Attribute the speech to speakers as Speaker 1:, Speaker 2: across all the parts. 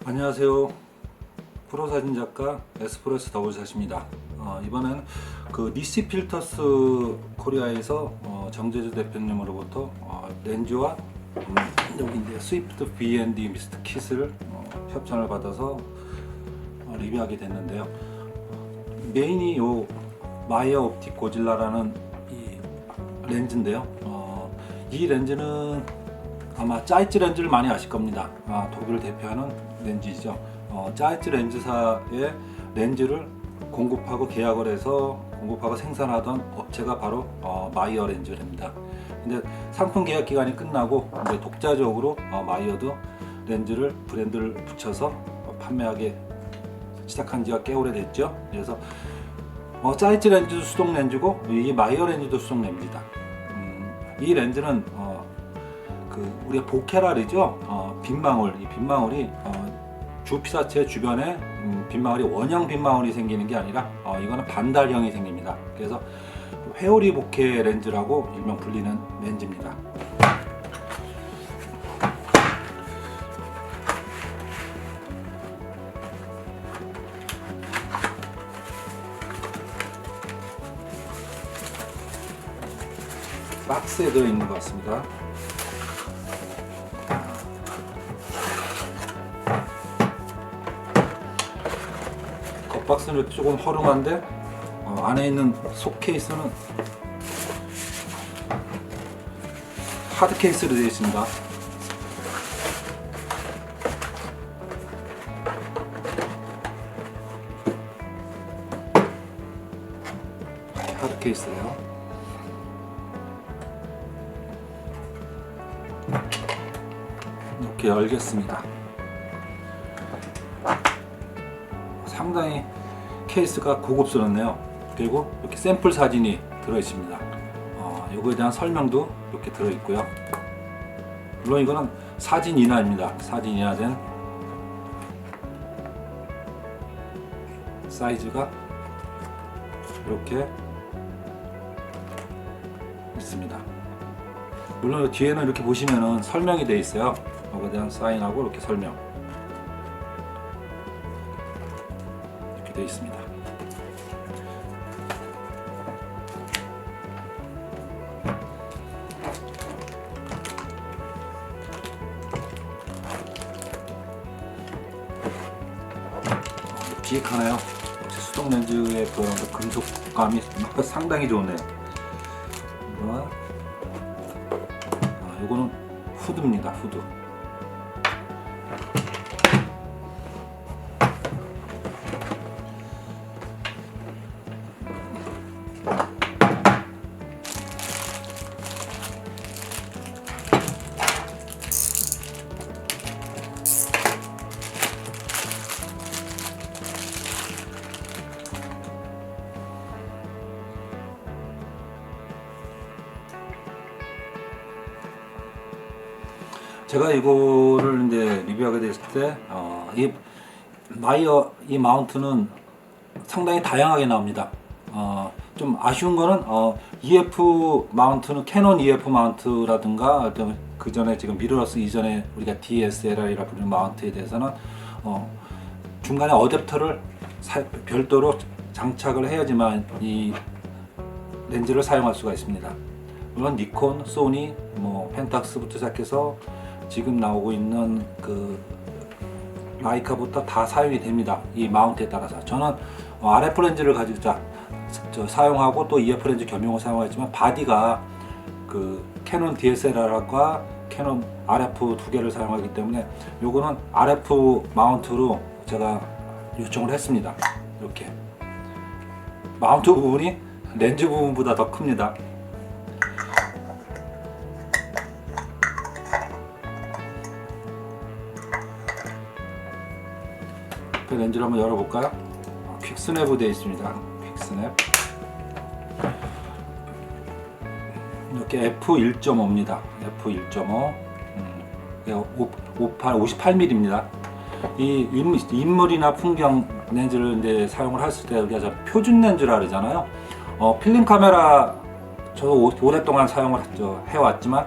Speaker 1: 안녕하세요. 프로사진작가 에스프레소 더블샷입니다. 이번엔 그 니시 필터스 코리아에서 정재주 대표님으로부터 렌즈와 여기 이제 스위프트 B&D 미스트 킷을 협찬을 받아서 리뷰하게 됐는데요. 메인이 요 마이어 옵틱 고질라라는 이 렌즈인데요. 이 렌즈는 아마 짜이츠 렌즈를 많이 아실 겁니다. 독일을 대표하는 렌즈이죠. 짜이츠 렌즈사의 렌즈를 공급하고 계약을 해서 공급하고 생산하던 업체가 바로 마이어 렌즈입니다. 근데 상품 계약 기간이 끝나고 이제 독자적으로 마이어도 렌즈를 브랜드를 붙여서 판매하기 시작한 지가 꽤 오래됐죠. 그래서 짜이츠 렌즈도 수동 렌즈고 이 마이어 렌즈도 수동 렌즈다. 이 렌즈는 우리가 보케라 그러죠. 빗망울, 이 빗망울이 주피사체 주변에 빗망울이 원형 빗망울이 생기는 게 아니라 이거는 반달형이 생깁니다. 그래서 회오리 보케 렌즈라고 일명 불리는 렌즈입니다. 박스에 들어있는 것 같습니다. 겉박스는 조금 허름한데 안에 있는 속 케이스는 하드 케이스로 되어 있습니다. 하드 케이스예요. 이렇게 열겠습니다. 상당히 케이스가 고급스럽네요. 그리고 이렇게 샘플 사진이 들어있습니다. 이거에 대한 설명도 이렇게 들어있고요. 물론 이거는 사진 인화입니다. 사진 인화된 사이즈가 이렇게 있습니다. 물론 뒤에는 이렇게 보시면은 설명이 되어 있어요. 이거에 대한 사인하고 이렇게 설명 이렇게 되어 있습니다. 비익하네요. 역시 수동 렌즈의 그런 금속감이 상당히 좋네요. 이거는 후드입니다. 후드. 제가 이거를 이제 리뷰하게 됐을 때, 이 마이어 이 마운트는 상당히 다양하게 나옵니다. 좀 아쉬운 거는 EF 마운트는 캐논 EF 마운트라든가 그 전에 지금 미러러스 이전에 우리가 DSLR이라 부르는 마운트에 대해서는 중간에 어댑터를 별도로 장착을 해야지만 이 렌즈를 사용할 수가 있습니다. 물론 니콘, 소니, 펜탁스부터 시작해서 지금 나오고 있는 그 라이카부터 다 사용이 됩니다. 이 마운트에 따라서. 저는 RF 렌즈를 가지고 사용하고 또 EF 렌즈 겸용을 사용하지만 바디가 그 캐논 DSLR과 캐논 RF 두 개를 사용하기 때문에 요거는 RF 마운트로 제가 요청을 했습니다. 이렇게 마운트 부분이 렌즈 부분보다 더 큽니다. 그 렌즈를 한번 열어볼까요? 퀵스냅으로 되어 있습니다. 퀵스냅. 이렇게 f1.5입니다. f1.5. 58mm입니다. 이 인물이나 풍경 렌즈를 이제 사용을 했을 때 우리가 표준 렌즈라 그러잖아요. 필름 카메라 저도 오랫동안 사용을 해왔지만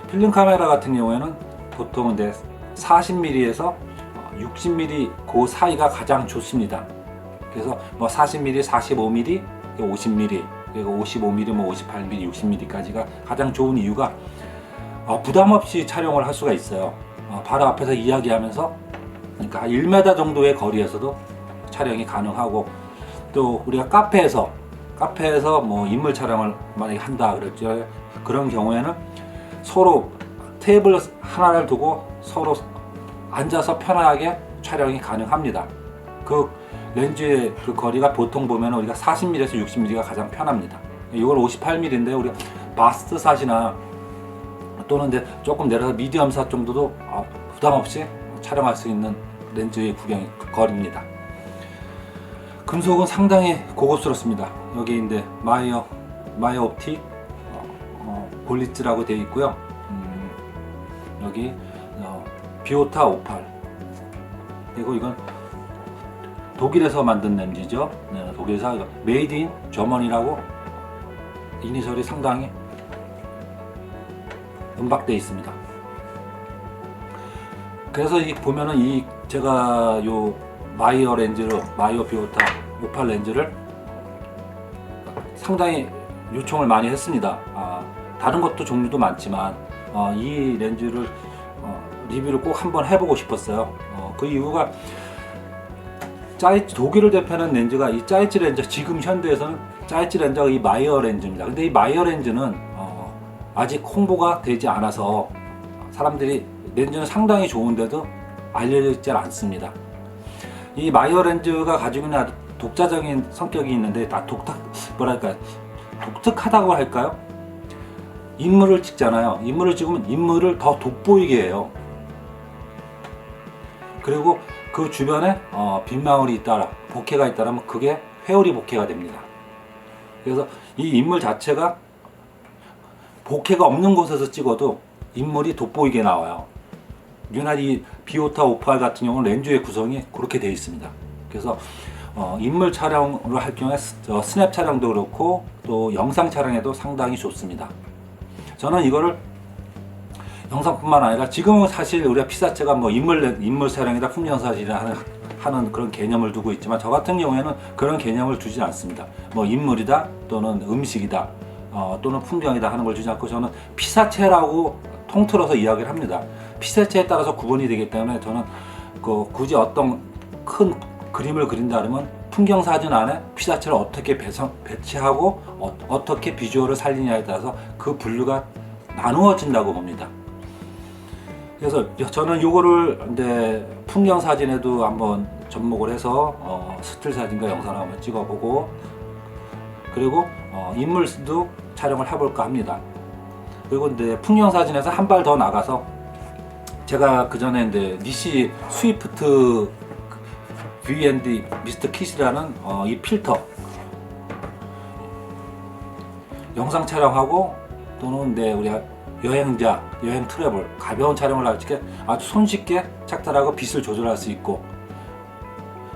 Speaker 1: 필름 카메라 같은 경우에는 보통 이제 40mm에서 60mm 그 사이가 가장 좋습니다. 그래서 뭐 40mm, 45mm, 50mm, 그리고 55mm, 뭐 58mm, 60mm까지가 가장 좋은 이유가 부담 없이 촬영을 할 수가 있어요. 바로 앞에서 이야기하면서, 그러니까 1m 정도의 거리에서도 촬영이 가능하고, 또 우리가 카페에서 뭐 인물 촬영을 만약에 한다 그랬죠. 그런 경우에는 서로 테이블 하나를 두고 서로 앉아서 편하게 촬영이 가능합니다. 그 렌즈의 그 거리가 보통 보면 우리가 40mm에서 60mm가 가장 편합니다. 이걸 58mm인데 우리가 마스터샷이나 또는 이제 조금 내려서 미디엄샷 정도도 부담 없이 촬영할 수 있는 렌즈의 거리입니다. 금속은 상당히 고급스럽습니다. 여기 이제 마이어 옵틱 볼리츠라고 되어 있고요. 여기 비오타 58, 그리고 이건 독일에서 만든 렌즈죠. 네, 독일에서 메이드 인 저머니라고 이니셜이 상당히 음박되어 있습니다. 그래서 보면은 제가 요 마이어 비오타 58 렌즈를 상당히 요청을 많이 했습니다. 다른 것도 종류도 많지만 이 렌즈를 리뷰를 꼭 한번 해보고 싶었어요. 그 이유가 독일을 대표하는 렌즈가 이 짜이치 렌즈, 지금 현대에서는 짜이치 렌즈가 이 마이어 렌즈입니다. 근데 이 마이어 렌즈는 아직 홍보가 되지 않아서 사람들이 렌즈는 상당히 좋은데도 알려져 있지 않습니다. 이 마이어 렌즈가 가지고 있는 아주 독자적인 성격이 있는데, 독특하다고 할까요? 인물을 찍잖아요. 인물을 찍으면 인물을 더 돋보이게 해요. 그리고 그 주변에 빗망울이 있다라, 보케가 있다라면 그게 회오리 보케가 됩니다. 그래서 이 인물 자체가 보케가 없는 곳에서 찍어도 인물이 돋보이게 나와요. 유난히 비오타 58 같은 경우는 렌즈의 구성이 그렇게 되어 있습니다. 그래서 인물 촬영을 할 경우에 스냅 촬영도 그렇고 또 영상 촬영에도 상당히 좋습니다. 저는 이거를 영상뿐만 아니라, 지금은 사실 우리가 피사체가 뭐 인물 촬영이다 풍경사진이다 하는 그런 개념을 두고 있지만, 저 같은 경우에는 그런 개념을 두지 않습니다. 뭐 인물이다 또는 음식이다 또는 풍경이다 하는 걸 두지 않고, 저는 피사체라고 통틀어서 이야기를 합니다. 피사체에 따라서 구분이 되기 때문에 저는 굳이 어떤 큰 그림을 그린다 그러면 풍경사진 안에 피사체를 어떻게 배치하고 어떻게 비주얼을 살리냐에 따라서 그 분류가 나누어진다고 봅니다. 그래서 저는 요거를 이제 풍경 사진에도 한번 접목을 해서 스틸 사진과 영상을 한번 찍어보고, 그리고 인물도 촬영을 해볼까 합니다. 그리고 이제 풍경 사진에서 한 발 더 나가서, 제가 그 전에 이제 니시 스위프트 V&D 미스터 킷이라는 이 필터 영상 촬영하고 또는 이제 우리가 여행 트래블 가벼운 촬영을 할 때 아주 손쉽게 착탈하고 빛을 조절할 수 있고,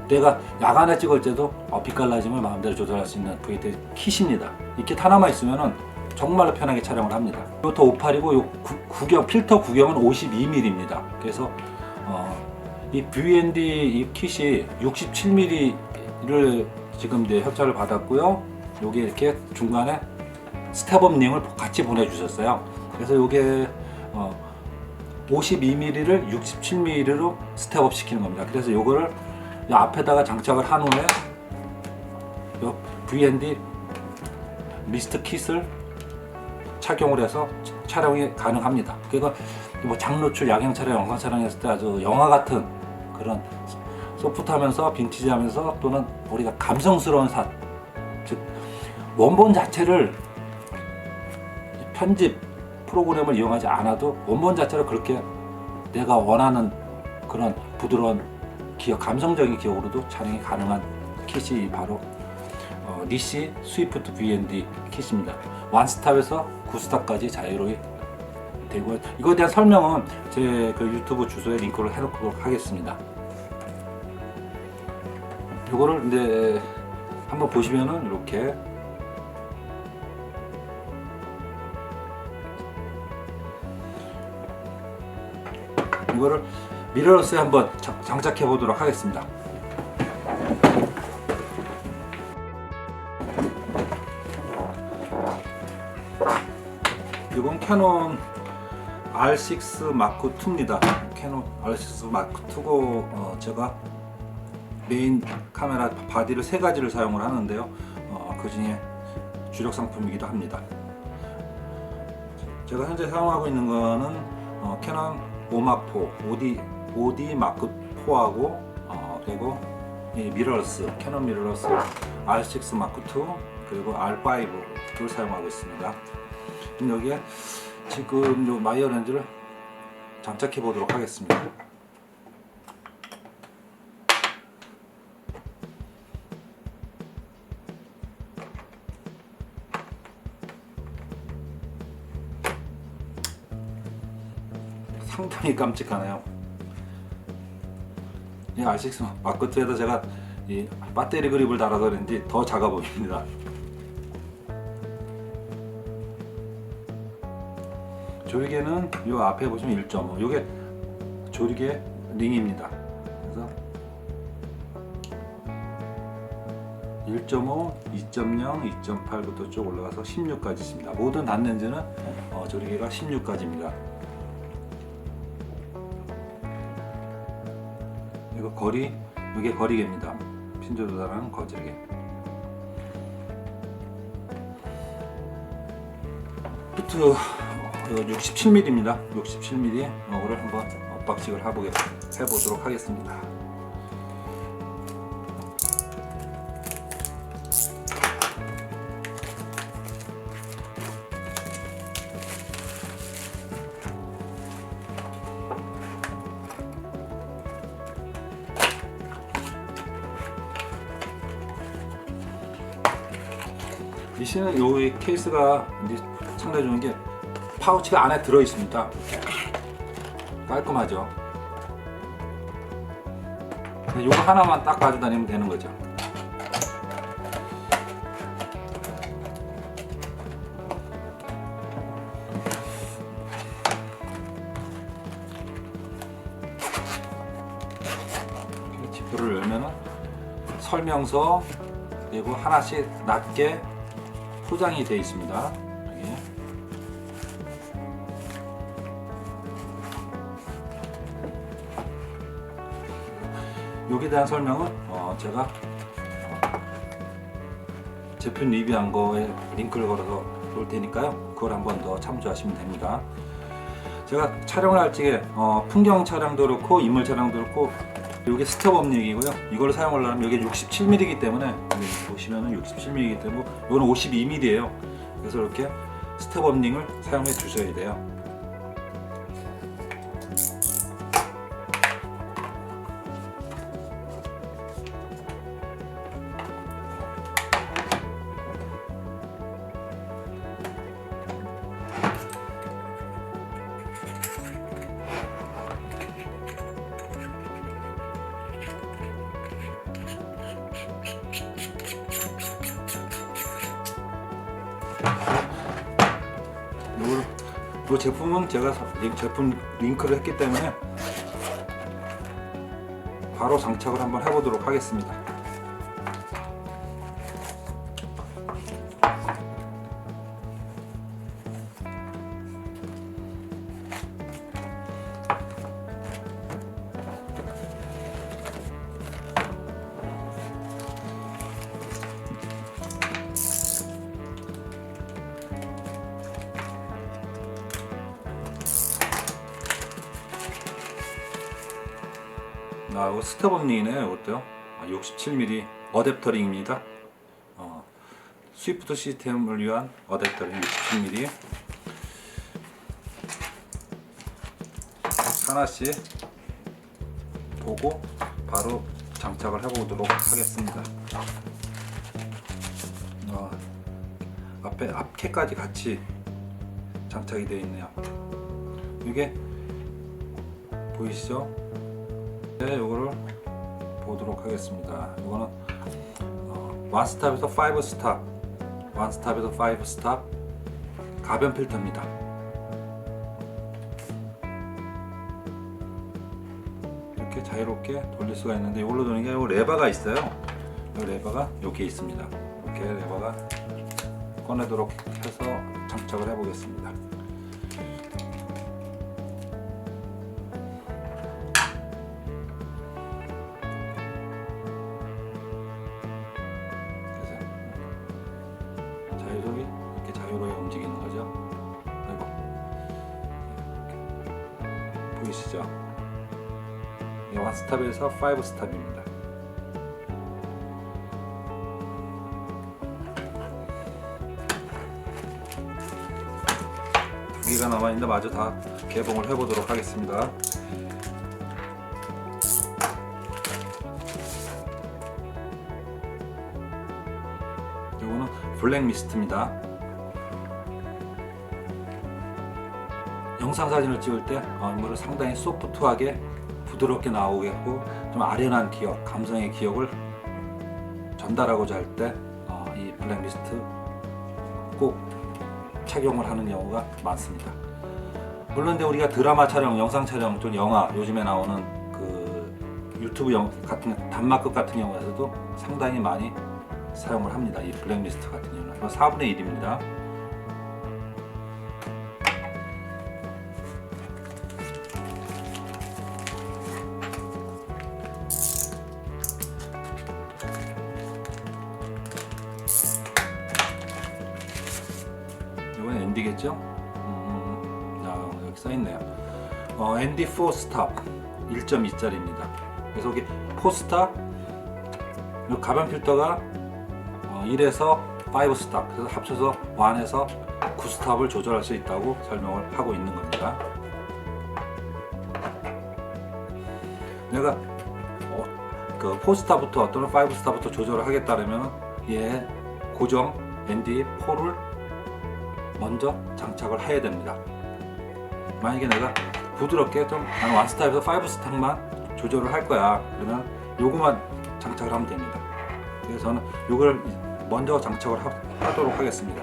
Speaker 1: 내가 야간에 찍을 때도 빛 갈라짐을 마음대로 조절할 수 있는 V&D 킷입니다. 이 킷 하나만 있으면은 정말로 편하게 촬영을 합니다. 이것도 58이고 요 필터 구경은 52mm입니다. 그래서 이 V&D 이 킷이 67mm를 지금 이제 협찬을 받았고요. 여기 이렇게 중간에 스텝업 링을 같이 보내주셨어요. 그래서 이게 52mm를 67mm로 스텝업 시키는 겁니다. 그래서 이거를 앞에다가 장착을 한 후에 이 V&D 미스터 킷을 착용을 해서 촬영이 가능합니다. 그리고 뭐 장노출, 야경 촬영, 영상 촬영했을 때 아주 영화 같은 그런 소프트하면서 빈티지하면서 또는 우리가 감성스러운 즉 원본 자체를 편집 프로그램을 이용하지 않아도 원본 자체를 그렇게 내가 원하는 그런 부드러운 감성적인 기억으로도 촬영이 가능한 킷이 바로 니시 스위프트 V&D 킷입니다. 원스탑에서 9스탑까지 자유로이 되고요. 이거에 대한 설명은 제 그 유튜브 주소에 링크를 해놓도록 하겠습니다. 이거를 이제 한번 보시면은 이렇게 이거를 미러러스에 한번 장착해 보도록 하겠습니다. 이건 캐논 R6 마크 2입니다. 캐논 R6 마크 2고 제가 메인 카메라 바디를 세 가지를 사용을 하는데요. 그 중에 주력 상품이기도 합니다. 제가 현재 사용하고 있는 거는 캐논 5마크4 5D 마크 4하고 그리고 이 미러러스 캐논 미러러스 R6 마크 2 그리고 R5를 사용하고 있습니다. 여기에 지금 요 마이어 렌즈를 장착해 보도록 하겠습니다. 상당히 깜찍하네요. 이 R6 마크 2에다 제가 이 배터리 그립을 달아서 그런지 더 작아 보입니다. 조리개는 이 앞에 보시면 1.5 이게 조리개 링입니다. 그래서 1.5, 2.0, 2.8부터 쭉 올라가서 16까지 있습니다. 모든 단렌즈는 조리개가 16까지입니다. 이거 거리, 이게 거리개입니다. 핀 조절하는 거리개. 히트 67mm입니다. 67mm 이거를 한번 언박싱을 해보도록 하겠습니다. 이 씨는 이 케이스가 상당히 좋은 게 파우치가 안에 들어 있습니다. 깔끔하죠. 이거 하나만 딱 가지고 다니면 되는 거죠. 지퍼를 열면은 설명서 그리고 하나씩 낮게 포장이 되어 있습니다. 여기에 대한 설명은 제가 제품 리뷰한 거에 링크를 걸어서 놓을 테니까요. 그걸 한번 더 참조하시면 됩니다. 제가 촬영을 할 적에 풍경 촬영도 그렇고 인물 촬영도 그렇고 이게 스텝 업링이고요. 이걸 사용하려면 이게 67mm이기 때문에 여기 보시면은 67mm이기 때문에 이거는 52mm예요. 그래서 이렇게 스텝 업링을 사용해 주셔야 돼요. 이 제품은 제가 제품 링크를 했기 때문에 바로 장착을 한번 해보도록 하겠습니다. 이거 스텝 업링이네요. 이것도요. 67mm 어댑터 링입니다. 스위프트 시스템을 위한 어댑터 링 67mm 하나씩 보고 바로 장착을 해보도록 하겠습니다. 앞에 앞캐까지 같이 장착이 되어 있네요. 이게 보이시죠? 네, 이거를 보도록 하겠습니다. 이거는 원스탑에서 5스탑, 원스탑에서 5스탑 가변 필터입니다. 이렇게 자유롭게 돌릴 수가 있는데, 이걸로 도는 게 아니고 레버가 있어요. 이 레버가 여기에 있습니다. 이렇게 레버가 꺼내도록 해서 장착을 해 보겠습니다. 자유롭게 이렇게 자유롭게 움직이는 거죠. 레버 보이시죠? 이 원스탑에서 5스탑입니다. 두 개가 남아있는데 마저 다 개봉을 해보도록 하겠습니다. 이거는 블랙 미스트입니다. 영상 사진을 찍을 때 이거를 상당히 소프트하게 부드럽게 나오게 하고 좀 아련한 기억, 감성의 기억을 전달하고자 할 때 이 블랙 미스트 꼭 착용을 하는 경우가 많습니다. 물론 근데 우리가 드라마 촬영, 영상 촬영, 좀 영화, 요즘에 나오는 그 유튜브 같은 단막극 같은 경우에서도 상당히 많이 사용을 합니다. 이 블랙 미스트 같은 경우는 4분의 1입니다. 이건 ND겠죠? 여기 써있네요. ND4 스탑 1.2짜리입니다. 그래서 여기 4 스탑, 가변 필터가 1에서 5 스탑, 그래서 합쳐서 1에서 9 스탑을 조절할 수 있다고 설명을 하고 있는 겁니다. 내가 그 4 스탑부터 또는 5 스탑부터 조절을 하겠다면 얘 고정 ND4를 먼저 장착을 해야 됩니다. 만약에 내가 부드럽게 좀 나는 원스탑에서 5스탑만 조절을 할 거야, 그러면 요거만 장착을 하면 됩니다. 그래서 저는 요걸 먼저 장착을 하도록 하겠습니다.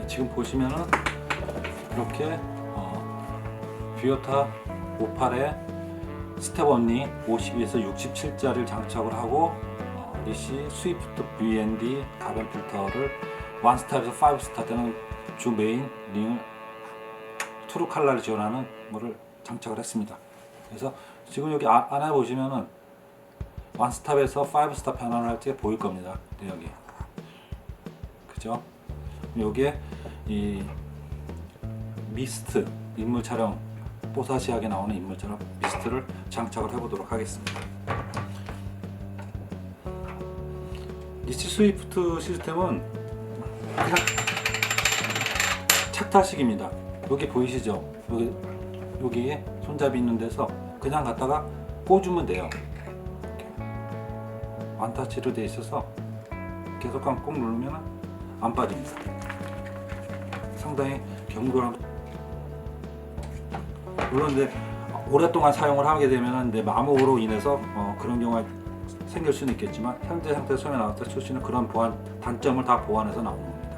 Speaker 1: 지금 보시면은 이렇게 뷰어타 58에 스텝 언니 52에서 67짜리를 장착을 하고 리시 스위프트 VND 가변 필터를 원스탑에서 5스타 되는 주 메인 링을 트루 칼라를 지원하는 거를 장착을 했습니다. 그래서 지금 여기 안에 보시면은 원스탑에서 5스타 변환을 할 때 보일 겁니다. 여기 그죠? 여기에 이 미스트 인물 촬영 뽀사시하게 나오는 인물 촬영 미스트를 장착을 해보도록 하겠습니다. 리치 스위프트 시스템은 그냥 착타식입니다. 여기 보이시죠? 여기에 손잡이 있는 데서 그냥 갖다가 꽂으면 돼요. 완타치로 되어 있어서 계속 꼭 누르면 안 빠집니다. 상당히 견고한. 물론 근데 오랫동안 사용을 하게 되면 내 마모로 인해서 그런 경우가 생길 수는 있겠지만 현재 상태 처음에 나왔을 때 출시는 그런 단점을 다 보완해서 나오는 겁니다.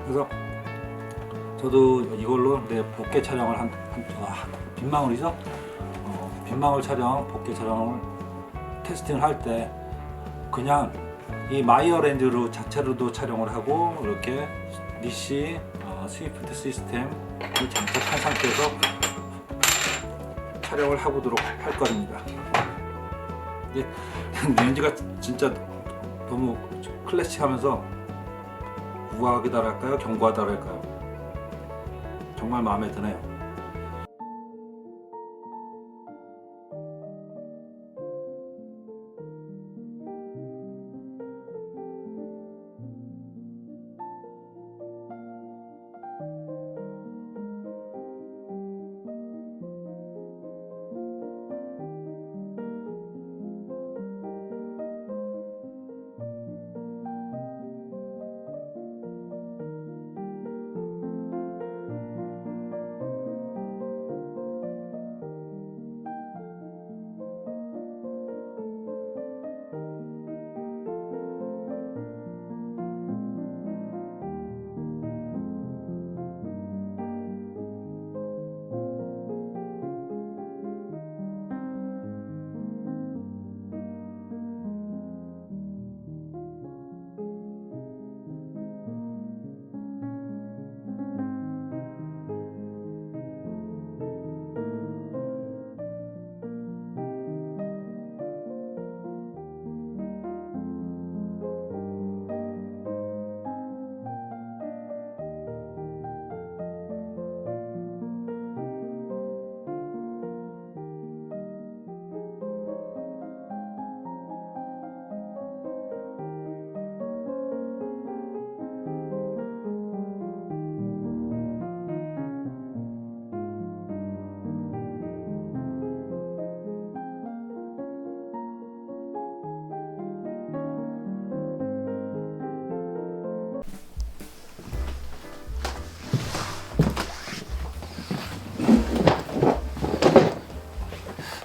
Speaker 1: 그래서 저도 이걸로 내 복개 촬영을 빗망울이죠? 빗망울 촬영, 복개 촬영을 테스팅을 할 때 그냥 이 마이어 렌즈로 자체로도 촬영을 하고 이렇게 리시 스위프트 시스템을 장착한 상태에서 촬영을 해보도록 할 겁니다. 렌즈가 진짜 너무 클래식하면서 우아하다랄까요? 견고하다랄까요? 정말 마음에 드네요.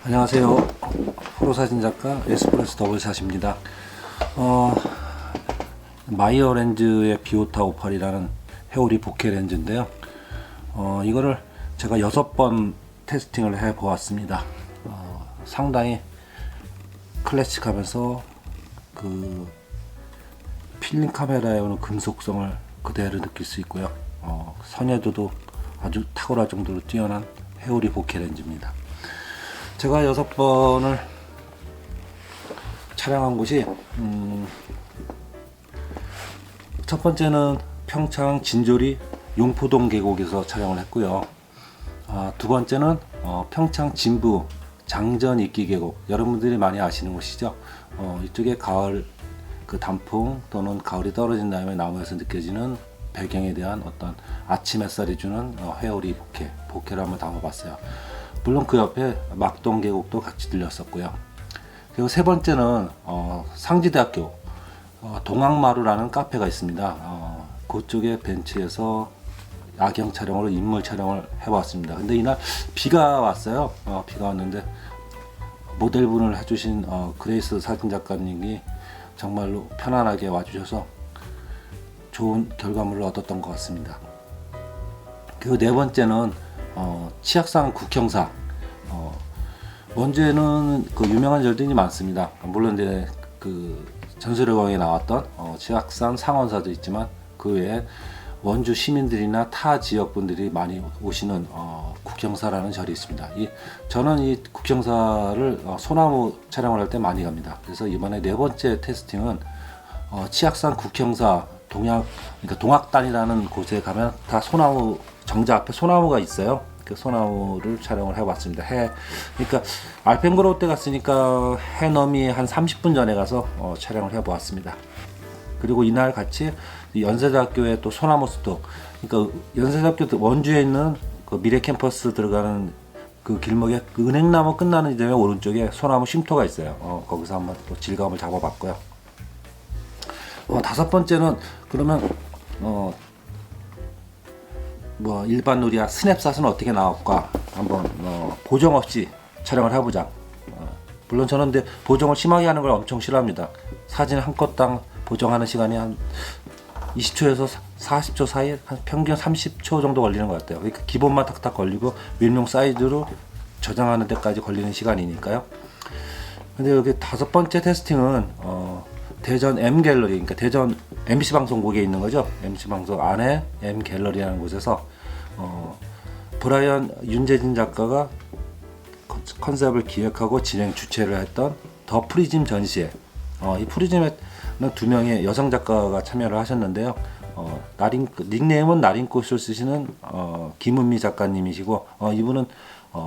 Speaker 1: 안녕하세요. 프로사진작가 에스프레소 더블샷입니다. 마이어 렌즈의 비오타 58이라는 해오리 보케 렌즈인데요. 이거를 제가 6번 테스팅을 해 보았습니다. 상당히 클래식하면서 그 필름 카메라에 오는 금속성을 그대로 느낄 수 있고요. 선여도도 아주 탁월할 정도로 뛰어난 해오리 보케 렌즈입니다. 제가 6번을 촬영한 곳이 첫 번째는 평창 진조리 용포동 계곡에서 촬영을 했고요. 두 번째는 평창 진부 장전 이끼 계곡, 여러분들이 많이 아시는 곳이죠. 이쪽에 가을 그 단풍 또는 가을이 떨어진 다음에 나무에서 느껴지는 배경에 대한 어떤 아침 햇살이 주는 회오리 보케를 한번 담아봤어요. 물론 그 옆에 막동 계곡도 같이 들렸었고요. 그리고 세 번째는 상지대학교 동학마루라는 카페가 있습니다. 그쪽에 벤치에서 야경 촬영으로 인물 촬영을 해봤습니다. 근데 이날 비가 왔어요. 비가 왔는데 모델분을 해주신 그레이스 사진작가님이 정말로 편안하게 와주셔서 좋은 결과물을 얻었던 것 같습니다. 그리고 네 번째는 치악산 국형사. 원주에는 그 유명한 절들이 많습니다. 물론 이제 그 전설의 광에 나왔던 치악산 상원사도 있지만 그 외에 원주 시민들이나 타 지역 분들이 많이 오시는 국형사라는 절이 있습니다. 저는 이 국형사를 소나무 촬영을 할 때 많이 갑니다. 그래서 이번에 네 번째 테스팅은 치악산 국형사 그러니까 동학단이라는 곳에 가면 다 소나무 정자 앞에 소나무가 있어요. 그 소나무를 촬영을 해봤습니다. 그러니까 알펜고로 때 갔으니까 해넘이 한 30분 전에 가서 촬영을 해보았습니다. 그리고 이날 같이 연세대학교의 또 소나무 숲도, 그러니까 연세대학교 원주에 있는 그 미래 캠퍼스 들어가는 그 길목에 그 은행나무 끝나는 지점에 오른쪽에 소나무 쉼터가 있어요. 거기서 한번 또 질감을 잡아봤고요. 다섯 번째는 그러면 뭐 일반 누리야 스냅샷은 어떻게 나올까 한번 보정 없이 촬영을 해보자. 물론 저는 근데 보정을 심하게 하는 걸 엄청 싫어합니다. 사진 한 컷당 보정하는 시간이 한 20초에서 40초 사이, 한 평균 30초 정도 걸리는 것 같아요. 그러니까 기본만 탁탁 걸리고 밀봉 사이즈로 저장하는 데까지 걸리는 시간이니까요. 근데 여기 다섯 번째 테스팅은 대전 M 갤러리, 그러니까 대전 MC 방송국에 있는 거죠. MC 방송 안에 M 갤러리라는 곳에서 브라이언 윤재진 작가가 컨셉을 기획하고 진행 주최를 했던 더 프리즘 전시회. 이 프리즘에는 두 명의 여성 작가가 참여를 하셨는데요. 닉네임은 나린꽃을 쓰시는 김은미 작가님이시고, 이분은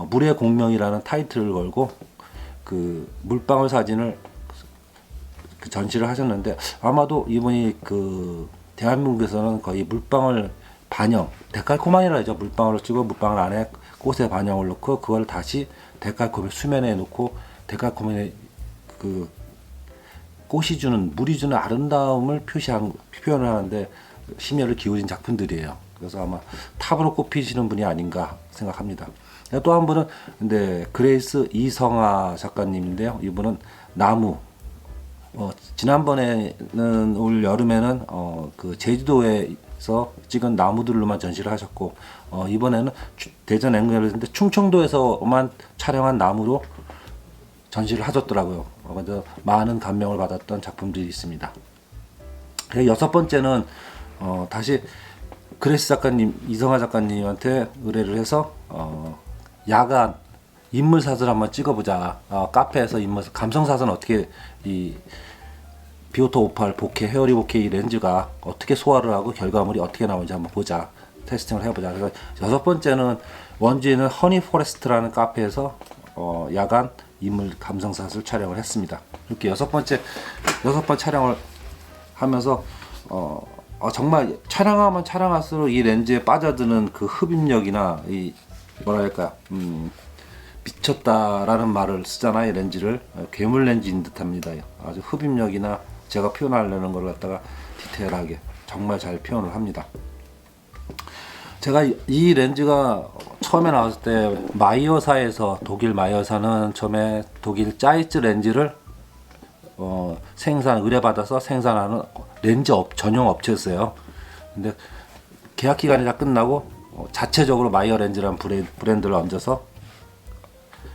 Speaker 1: 물의 공명이라는 타이틀을 걸고 그 물방울 사진을 그 전시를 하셨는데, 아마도 이분이 그 대한민국에서는 거의 물방울 반영, 데칼코마니라 하죠. 물방울을 찍고 물방울 안에 꽃의 반영을 넣고 그걸 다시 데칼코마 수면에 놓고 데칼코마의 그 꽃이 주는, 물이 주는 아름다움을 표현을 하는데 심혈을 기울인 작품들이에요. 그래서 아마 탑으로 꼽히시는 분이 아닌가 생각합니다. 또 한 분은 근데 그레이스 이성아 작가님인데요. 이분은 나무, 지난번에는 올 여름에는 그 제주도에서 찍은 나무들로만 전시를 하셨고, 이번에는 대전 앵글인데 충청도에서만 촬영한 나무로 전시를 하셨더라고요. 그래서 많은 감명을 받았던 작품들이 있습니다. 여섯 번째는 다시 그레이스 작가님, 이성아 작가님한테 의뢰를 해서 야간 인물샷을 한번 찍어보자. 카페에서 감성샷은 어떻게 이 비오타 58 보케, 헤어리 보케 이 렌즈가 어떻게 소화를 하고 결과물이 어떻게 나오는지 한번 보자. 테스팅을 해보자. 그래서 여섯 번째는 원주에 있는 허니 포레스트라는 카페에서 야간 인물 감성샷을 촬영을 했습니다. 이렇게 여섯 번 촬영을 하면서 정말 촬영하면 촬영할수록 이 렌즈에 빠져드는 그 흡입력이나 이 뭐랄까 미쳤다라는 말을 쓰잖아요. 이 렌즈를 괴물 렌즈인 듯합니다. 아주 흡입력이나 제가 표현하려는 걸 갖다가 디테일하게 정말 잘 표현을 합니다. 제가 이 렌즈가 처음에 나왔을 때 마이어사에서, 독일 마이어사는 처음에 독일 짜이츠 렌즈를 의뢰받아서 생산하는 렌즈 전용 업체였어요. 근데 계약 기간이 다 끝나고 자체적으로 마이어 렌즈라는 브랜드를 얹어서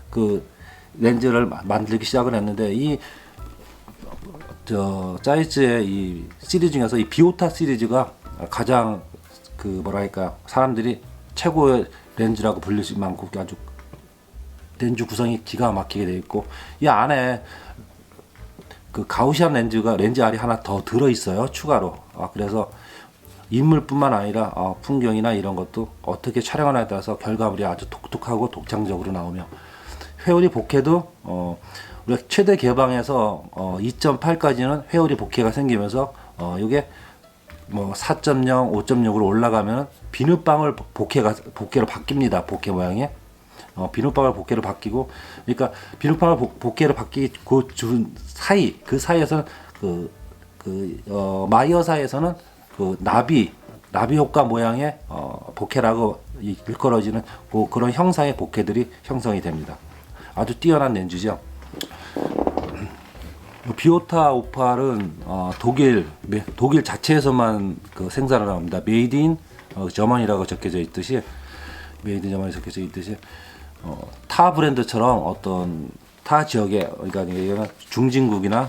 Speaker 1: 그 렌즈를 만들기 시작을 했는데, 짜이츠의 이 시리즈 중에서 이 비오타 시리즈가 가장 사람들이 최고의 렌즈라고 불릴 만큼 아주 렌즈 구성이 기가 막히게 되어 있고, 이 안에 그 가우시안 렌즈 알이 하나 더 들어 있어요, 추가로. 그래서 인물뿐만 아니라 풍경이나 이런 것도 어떻게 촬영하냐에 따라서 결과물이 아주 독특하고 독창적으로 나오며, 회오리 보케도 우리가 최대 개방에서 2.8까지는 회오리 보케가 생기면서 이게 뭐 4.0, 5.0으로 올라가면 비눗방울 보케로 바뀝니다. 보케 모양이. 비눗방울 보케로 바뀌고, 그러니까 비눗방울 보케로 바뀌기 그 사이에서는 마이어사에서는 그 나비 효과 모양의 보케라고 일컬어지는 그런 형상의 보케들이 형성이 됩니다. 아주 뛰어난 렌즈죠. 비오타 오팔은 독일 자체에서만 생산을 합니다. 메이드 인 저먼이라고 적혀져 있듯이, 타 브랜드처럼 어떤 타 지역에, 그러니까 중진국이나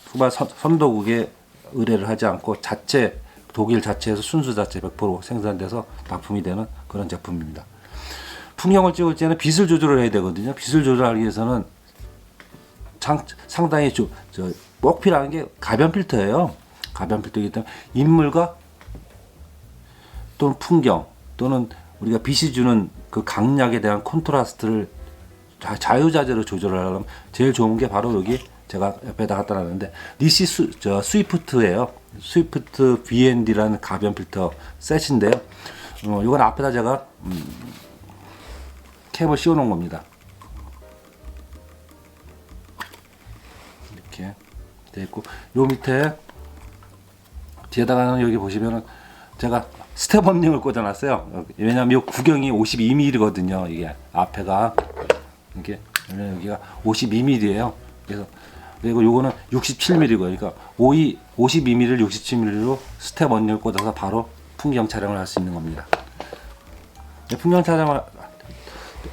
Speaker 1: 후발 선도국에 의뢰를 하지 않고 독일 자체에서 순수 자체 100% 생산돼서 납품이 되는 그런 제품입니다. 풍경을 찍을 때는 빛을 조절을 해야 되거든요. 빛을 조절하기 위해서는 상당히 꼭 필요한 게 가변 필터예요. 가변 필터이기 때문에 인물과 또는 풍경 또는 우리가 빛이 주는 그 강약에 대한 콘트라스트를 자유자재로 조절을 하려면 제일 좋은 게 바로 여기 제가 옆에다 갖다 놨는데, 니시 스위프트예요. 스위프트 VND라는 가변 필터 셋인데요. 이건 앞에다 제가 캡을 씌워 놓은 겁니다. 이렇게 돼 있고, 요 밑에 뒤에다가는 여기 보시면은 제가 스텝업링을 꽂아놨어요. 왜냐면 이 구경이 52mm거든요. 이게 앞에가 이게 여기가 52mm예요. 그리고 요거는 67mm고요. 그러니까 52mm를 67mm로 스텝업링을 꽂아서 바로 풍경 촬영을 할 수 있는 겁니다. 풍경 촬영을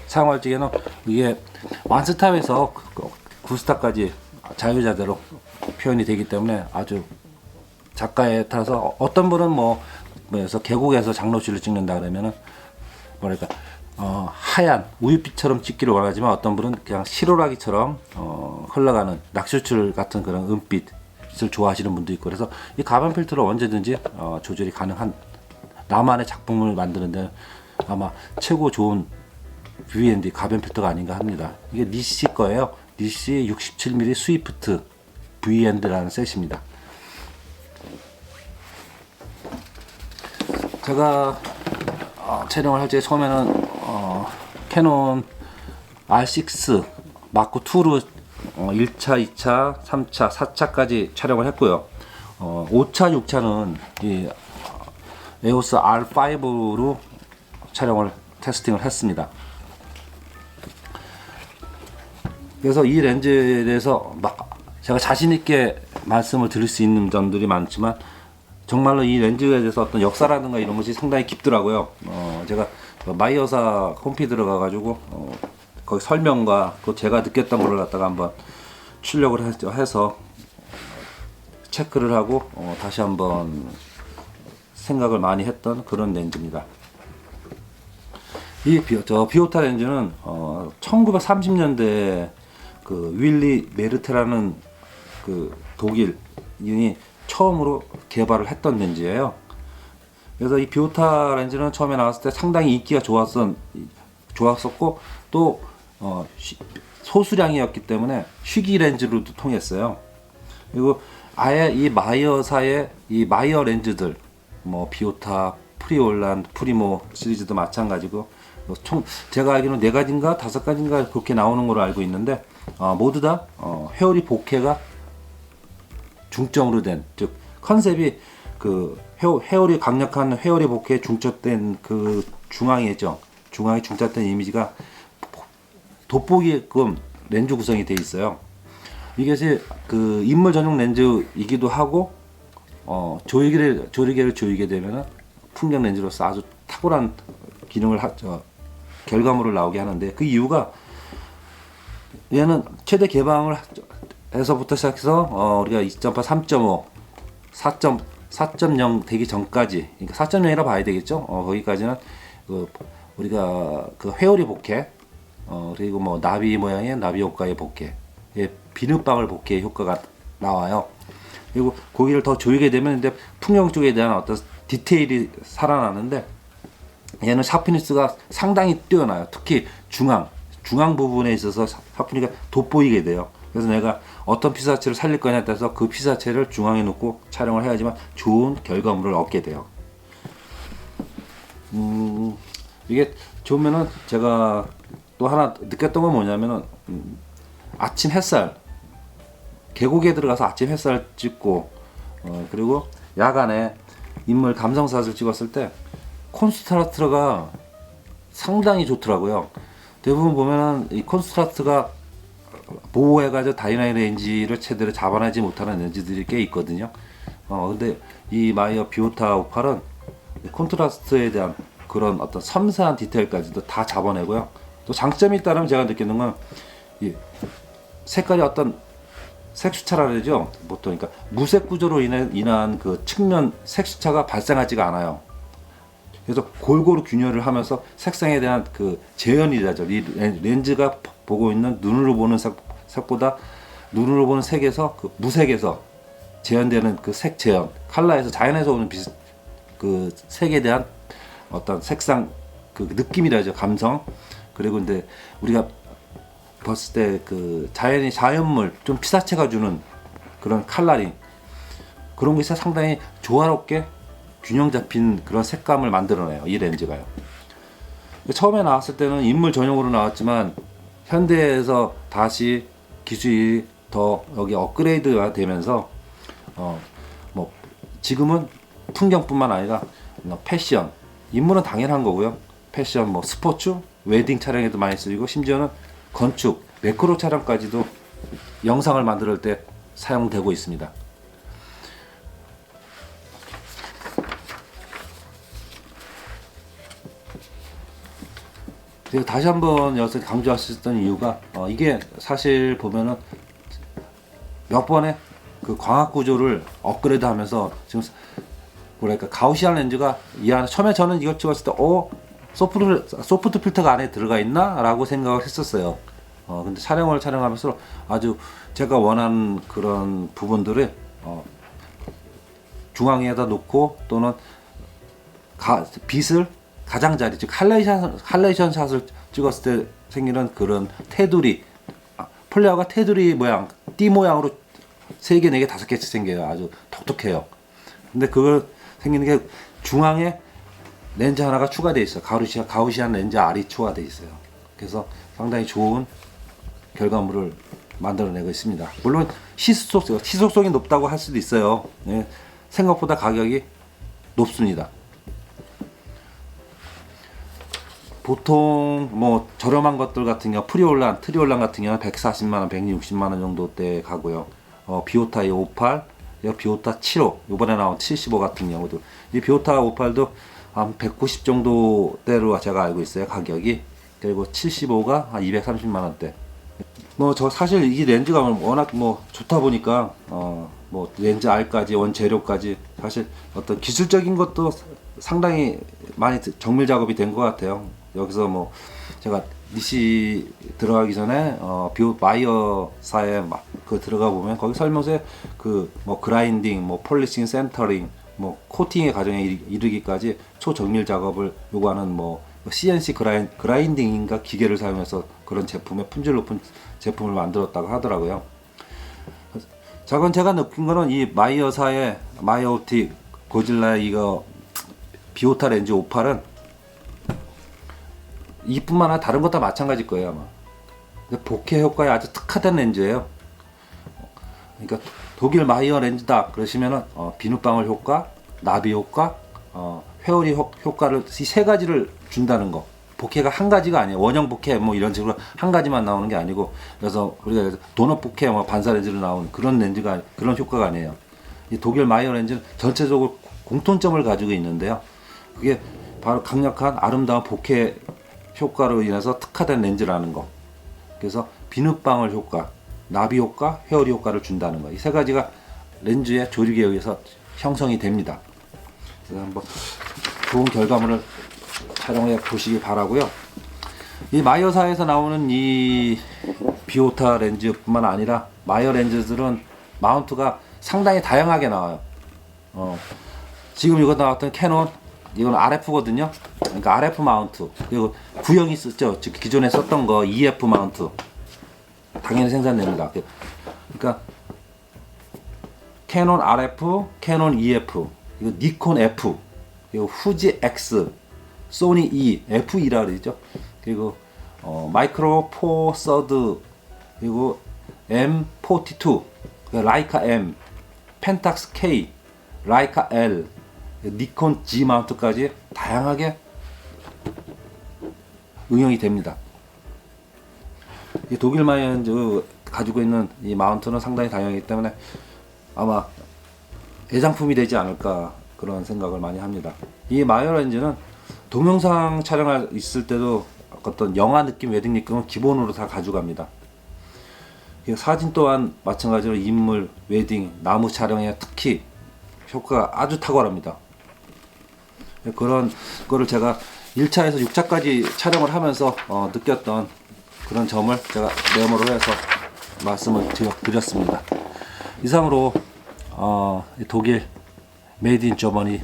Speaker 1: 사용할 적에는 이게 완스탑에서 9스탑까지 자유자재로 표현이 되기 때문에 아주 작가에 따라서, 어떤 분은 그래서 계곡에서 장로실을 찍는다 그러면은 하얀 우윳빛처럼 찍기를 원하지만, 어떤 분은 그냥 실오라기처럼 흘러가는 낙슈출 같은 그런 은빛을 좋아하시는 분도 있고, 그래서 이 가변 필터로 언제든지 조절이 가능한 나만의 작품을 만드는데 아마 최고 좋은 VND 가변 필터가 아닌가 합니다. 이게 니시 거예요. 니시 67mm 스위프트 VND라는 셋입니다. 제가 촬영을 할 때 처음에는 캐논 R6 마크 2로 1차, 2차, 3차, 4차까지 촬영을 했고요. 5차, 6차는 이 에오스 R5로 촬영을 테스팅을 했습니다. 그래서 이 렌즈에 대해서 제가 자신 있게 말씀을 드릴 수 있는 점들이 많지만, 정말로 이 렌즈에 대해서 어떤 역사라든가 이런 것이 상당히 깊더라고요. 제가 마이어사 홈피 들어가가지고 거기 설명과 또 제가 느꼈던 걸 갖다가 한번 출력을 해서 체크를 하고 다시 한번 생각을 많이 했던 그런 렌즈입니다. 이 비오타 렌즈는 1930년대에 그 윌리 메르테라는 그 독일인이 처음으로 개발을 했던 렌즈예요. 그래서 이 비오타 렌즈는 처음에 나왔을 때 상당히 인기가 좋았었고, 또 소수량이었기 때문에 희귀 렌즈로도 통했어요. 그리고 아예 이 마이어사의 이 마이어 렌즈들, 비오타, 프리올란, 프리모 시리즈도 마찬가지고, 총 제가 알기로는 4가지인가 5가지인가 그렇게 나오는 걸로 알고 있는데, 모두 다 회오리 보케가 중점으로 된, 즉 컨셉이 그 회오리 강력한 회오리 보케에 중첩된 그 중앙이죠. 중앙에 중짜된 이미지가 돋보이게끔 렌즈 구성이 되어 있어요. 이것이 그 인물 전용 렌즈이기도 하고 조리개를 조이게 되면은 풍경 렌즈로서 아주 탁월한 기능을 결과물을 나오게 하는데, 그 이유가 얘는 최대 개방을 해서부터 시작해서 우리가 2.8, 3.5, 4.0 되기 전까지, 그러니까 4.0이라 봐야 되겠죠. 거기까지는 우리가 그 회오리 복회, 그리고 뭐 나비 모양의 나비 효과의 복회, 비눗방울 복회의 효과가 나와요. 그리고 고기를 더 조이게 되면 이제 풍경 쪽에 대한 어떤 디테일이 살아나는데, 얘는 샤프니스가 상당히 뛰어나요. 특히 중앙 부분에 있어서 샤프니가 돋보이게 돼요. 그래서 내가 어떤 피사체를 살릴 거냐에 따라서 그 피사체를 중앙에 놓고 촬영을 해야지만 좋은 결과물을 얻게 돼요. 이게 좋으면은, 제가 또 하나 느꼈던 건 뭐냐면은, 아침 햇살, 계곡에 들어가서 아침 햇살 찍고, 그리고 야간에 인물 감성샷을 찍었을 때 콘스트라스트가 상당히 좋더라고요. 대부분 보면은 이 콘스트라스트가 보호해가지고 다이나믹 렌즈를 제대로 잡아내지 못하는 렌즈들이 꽤 있거든요. 근데 이 마이어 비오타 58은 콘트라스트에 대한 그런 어떤 섬세한 디테일까지도 다 잡아내고요. 또 장점이 있다면, 제가 느끼는 건 이 색깔이 어떤 색수차라 그러죠. 보통 그러니까 무색 구조로 인한 그 측면 색수차가 발생하지가 않아요. 그래서 골고루 균열을 하면서 색상에 대한 그 재현이라죠. 이 렌즈가 보고 있는 눈으로 보는 색보다 눈으로 보는 색에서, 그 무색에서 재현되는 그 색 재현, 컬러에서 자연에서 오는 그 색에 대한 어떤 색상 그 느낌이라죠. 감성. 그리고 근데 우리가 봤을 때 그 자연물, 좀 피사체가 주는 그런 컬러링, 그런 것이 상당히 조화롭게 균형 잡힌 그런 색감을 만들어내요, 이 렌즈가요. 처음에 나왔을 때는 인물 전용으로 나왔지만, 현대에서 다시 기술이 더 여기 업그레이드가 되면서 뭐 지금은 풍경뿐만 아니라 패션, 인물은 당연한 거고요. 패션, 뭐 스포츠, 웨딩 촬영에도 많이 쓰이고, 심지어는 건축, 매크로 촬영까지도 영상을 만들 때 사용되고 있습니다. 제가 다시 한번 여기서 강조하셨던 이유가, 이게 사실 보면은 몇 번의 그 광학 구조를 업그레이드 하면서, 지금 뭐랄까 가우시안 렌즈가 이 안에, 처음에 저는 이걸 찍었을 때 소프트 필터가 안에 들어가 있나? 라고 생각을 했었어요. 근데 촬영하면서 아주 제가 원하는 그런 부분들을 중앙에다 놓고, 또는 빛을 가장자리, 즉 할레이션 샷을 찍었을 때 생기는 그런 테두리, 플레어가 테두리 모양, 띠 모양으로 3개, 4개, 5개씩 생겨요. 아주 독특해요. 근데 그걸 생기는 게 중앙에 렌즈 하나가 추가되어 있어요. 가우시안 렌즈 R이 추가되어 있어요. 그래서 상당히 좋은 결과물을 만들어내고 있습니다. 물론 시속성이 높다고 할 수도 있어요. 네, 생각보다 가격이 높습니다. 보통 뭐 저렴한 것들 같은 경우, 트리올란 같은 경우는 140만원, 160만원 정도대 가고요. 비오타 58, 비오타 75, 요번에 나온 75 같은 경우도, 이 비오타 58도 한 190 정도대로 제가 알고 있어요, 가격이. 그리고 75가 한 230만원대. 뭐 저 사실 이 렌즈가 워낙 뭐 좋다 보니까 뭐 렌즈 R까지 원재료까지 사실 어떤 기술적인 것도 상당히 많이 정밀 작업이 된 것 같아요. 여기서 뭐 제가 니시 들어가기 전에 마이어사에 그 들어가 보면, 거기 설명서에 그 뭐 그라인딩, 뭐 폴리싱, 센터링, 뭐 코팅의 과정에 이르기까지 초정밀 작업을 요구하는 뭐 CNC 그라인딩인가 기계를 사용해서 그런 제품의 품질 높은 제품을 만들었다고 하더라고요. 자, 그건 제가 느낀 거는 이 마이어사의 마이어옵틱 고질라 이거 비오타 렌즈 58은 이뿐만 아니라 다른 것 다 마찬가지일 거예요, 아마. 근데 복회 효과에 아주 특화된 렌즈예요. 그러니까 독일 마이어 렌즈다 그러시면은 비눗방울 효과, 나비 효과, 회오리 효과를 이 세 가지를 준다는 거, 복해가 한 가지가 아니에요. 원형 복해 뭐 이런 식으로 한 가지만 나오는 게 아니고, 그래서 우리가 도넛 복해 뭐 반사 렌즈로 나오는 그런 렌즈가, 그런 효과가 아니에요. 이 독일 마이어 렌즈는 전체적으로 공통점을 가지고 있는데요. 그게 바로 강력한 아름다운 복해 효과로 인해서 특화된 렌즈라는 거. 그래서 비눗방울 효과, 나비 효과, 회오리 효과를 준다는 거. 이 세 가지가 렌즈의 조직에 의해서 형성이 됩니다. 그래서 한번 좋은 결과물을 촬영해 보시기 바라고요. 이 마이어사에서 나오는 이 비오타 렌즈뿐만 아니라 마이어 렌즈들은 마운트가 상당히 다양하게 나와요. 지금 이거 나왔던 캐논, 이건 RF거든요. 그러니까 RF 마운트, 그리고 구형이 쓰죠. 즉 기존에 썼던 거 EF 마운트 당연히 생산됩니다. 그러니까 캐논 RF, 캐논 EF, 이거 니콘 F, 그리고 후지 X, 소니 E, F2라 그러죠. 그리고 마이크로 포 서드, 그리고 M42, 라이카 M, 펜탁스 K, 라이카 L, 니콘 G 마운트까지 다양하게 응용이 됩니다. 이 독일 마이어 렌즈 가지고 있는 이 마운트는 상당히 다양하기 때문에 아마 애장품이 되지 않을까 그런 생각을 많이 합니다. 이 마이어 렌즈는 동영상 촬영할 있을 때도 어떤 영화 느낌, 웨딩 느낌은 기본으로 다 가져갑니다. 사진 또한 마찬가지로 인물, 웨딩, 나무 촬영에 특히 효과가 아주 탁월합니다. 그런 거를 제가 1차에서 6차까지 촬영을 하면서 느꼈던 그런 점을 제가 메모를 해서 말씀을 드렸습니다. 이상으로 독일 메이드 인 저머니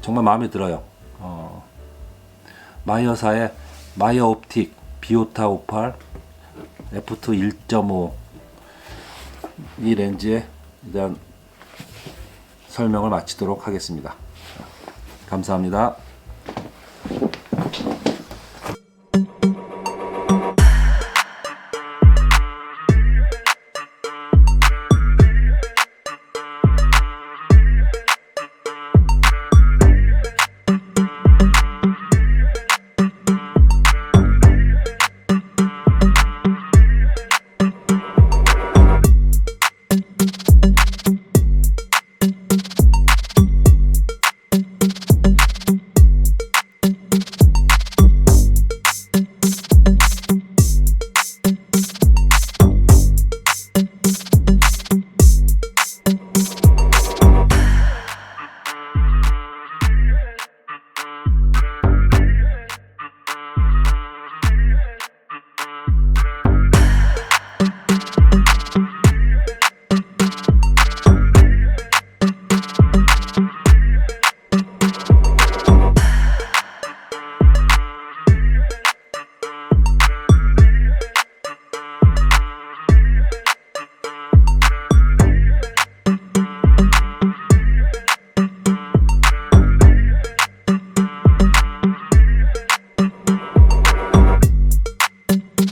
Speaker 1: 정말 마음에 들어요. 마이어사의 마이어 옵틱 비오타 58 f2 1.5 이 렌즈에 대한 설명을 마치도록 하겠습니다. 감사합니다.